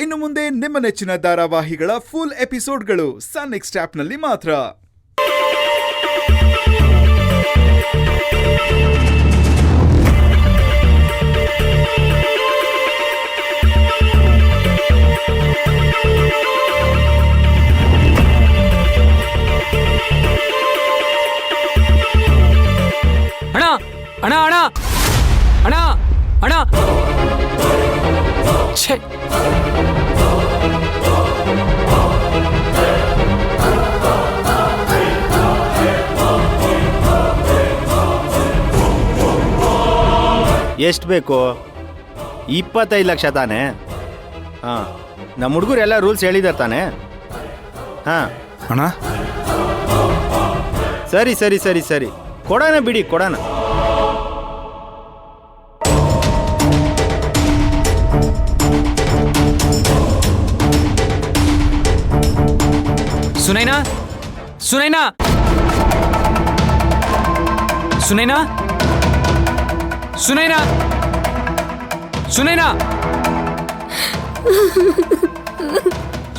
ಇನ್ನು ಮುಂದೆ ನಿಮ್ಮ ನೆಚ್ಚಿನ ಧಾರಾವಾಹಿಗಳ ಫುಲ್ ಎಪಿಸೋಡ್ಗಳು ಸನ್ ನೆಕ್ಸ್ಟ್ ಆಪ್ನಲ್ಲಿ ಮಾತ್ರ. ಅಣ್ಣ ಅಣ್ಣ ಅಣ್ಣ ಅಣ್ಣ ಛೇ ಎಷ್ಟು ಬೇಕು? 25 ಲಕ್ಷ ತಾನೆ? ಹಾಂ, ನಮ್ಮ ಹುಡುಗರು ಎಲ್ಲ ರೂಲ್ಸ್ ಹೇಳಿದಾರೆ ತಾನೆ? ಹಾಂ ಅಣ್ಣ, ಸರಿ ಸರಿ ಸರಿ ಸರಿ ಕೊಡೋಣ ಬಿಡಿ, ಕೊಡೋಣ. ಸುನೈನಾ ಸುನೈನಾ ಸುನೈನಾ ಸುನೈನಾ ಸುನೈನಾ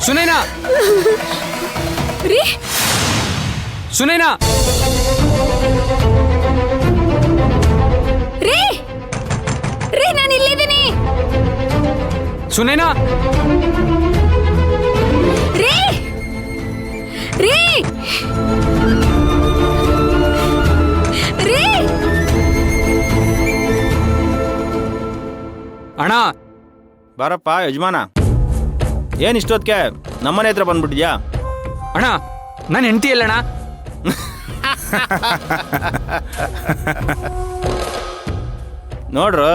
ಸುನೈನಾ ರೀ ಸುನೈನಾ ರೀ ರೀ ನಾನು ಇಲ್ಲಿದ್ದೀನಿ. ಸುನೈನಾ ರೀ ರೀ ರೀ ಅಣ್ಣ ಬಾರಪ್ಪ ಯಜಮಾನ, ಏನು ಇಷ್ಟೊತ್ತಿಗೆ ನಮ್ಮನೆ ಹತ್ರ ಬಂದ್ಬಿಟ್ಟಿದ್ಯಾ? ಅಣ್ಣ ನನ್ನ ಹೆಂಡತಿ ಅಲ್ಲಣ್ಣ. ನೋಡ್ರು,